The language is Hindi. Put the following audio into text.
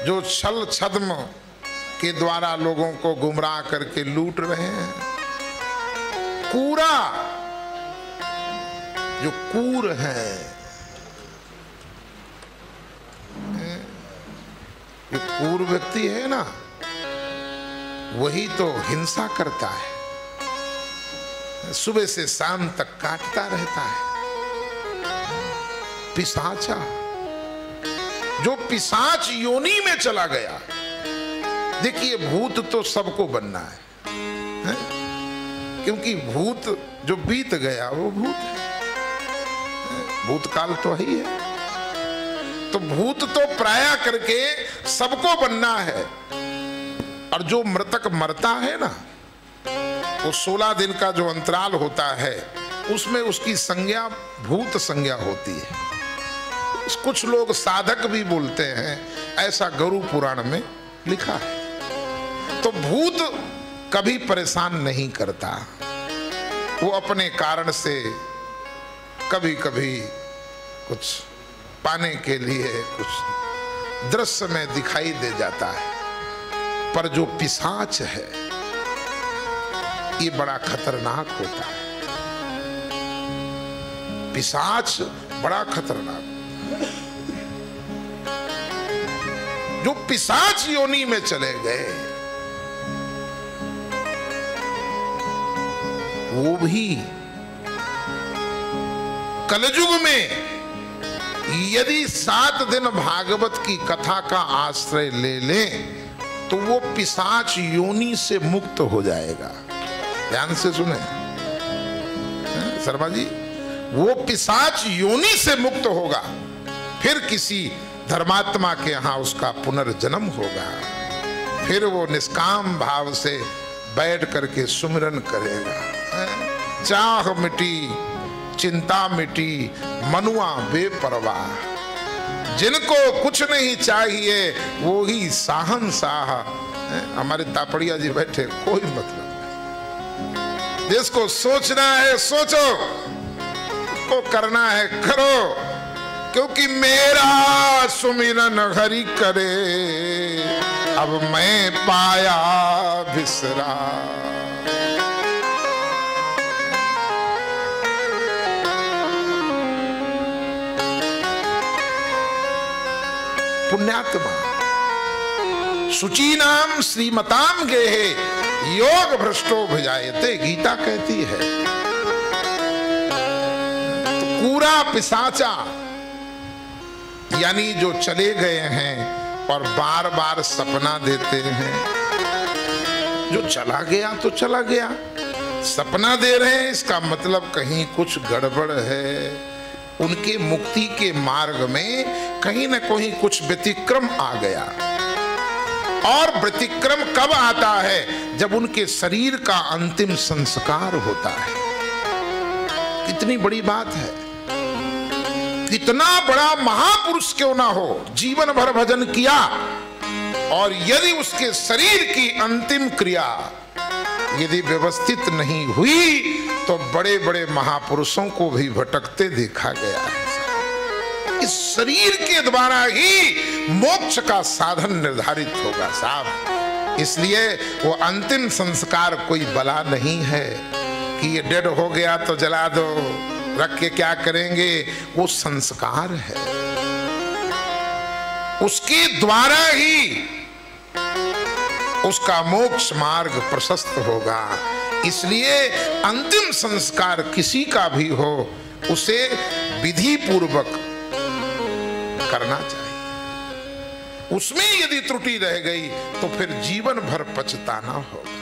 जो छल छद्म के द्वारा लोगों को गुमराह करके लूट रहे हैं। कूरा, जो कूर है, जो कूर व्यक्ति है ना, वही तो हिंसा करता है, सुबह से शाम तक काटता रहता है। पिशाचा, जो पिशाच योनि में चला गया। देखिए भूत तो सबको बनना है, क्योंकि भूत जो बीत गया वो भूत है, भूतकाल तो ही है। तो भूत तो प्राय करके सबको बनना है। और जो मृतक मरता है ना, वो 16 दिन का जो अंतराल होता है, उसमें उसकी संज्ञा भूत संज्ञा होती है। कुछ लोग साधक भी बोलते हैं, ऐसा गरुड़ पुराण में लिखा है। तो भूत कभी परेशान नहीं करता, वो अपने कारण से कभी कभी कुछ पाने के लिए कुछ दृश्य में दिखाई दे जाता है। पर जो पिशाच है ये बड़ा खतरनाक होता है। पिशाच बड़ा खतरनाक, जो पिशाच योनि में चले गए वो भी कलयुग में यदि 7 दिन भागवत की कथा का आश्रय ले लें तो वो पिशाच योनि से मुक्त हो जाएगा। ध्यान से सुने शर्मा जी, वो पिशाच योनि से मुक्त होगा, फिर किसी धर्मात्मा के यहाँ उसका पुनर्जन्म होगा, फिर वो निष्काम भाव से बैठ करके सुमिरन करेगा। चाह मिटी चिंता मिटी मनुआ बेपरवाह, जिनको कुछ नहीं चाहिए वो ही साहनशाह। हमारे तापड़िया जी बैठे, कोई मतलब नहीं। जिसको सोचना है सोचो, को करना है करो, क्योंकि मेरा सुमिरन हरि करे, अब मैं पाया बिसरा। पुण्यात्मा शुचीनाम श्रीमताम गेहे योग भ्रष्टो भजायते, गीता कहती है। तो कूरा पिशाचा यानी जो चले गए हैं और बार बार सपना देते हैं। जो चला गया तो चला गया, सपना दे रहे हैं, इसका मतलब कहीं कुछ गड़बड़ है। उनके मुक्ति के मार्ग में कहीं न कहीं कुछ व्यतिक्रम आ गया। और व्यतिक्रम कब आता है? जब उनके शरीर का अंतिम संस्कार होता है। कितनी बड़ी बात है, कितना बड़ा महापुरुष क्यों ना हो, जीवन भर भजन किया और यदि उसके शरीर की अंतिम क्रिया यदि व्यवस्थित नहीं हुई तो बड़े बड़े महापुरुषों को भी भटकते देखा गया है। इस शरीर के द्वारा ही मोक्ष का साधन निर्धारित होगा साहब। इसलिए वो अंतिम संस्कार कोई बला नहीं है कि ये डेड हो गया तो जला दो, रख के क्या करेंगे। वो संस्कार है, उसके द्वारा ही उसका मोक्ष मार्ग प्रशस्त होगा। इसलिए अंतिम संस्कार किसी का भी हो उसे विधि पूर्वक करना चाहिए। उसमें यदि त्रुटि रह गई तो फिर जीवन भर पछताना होगा।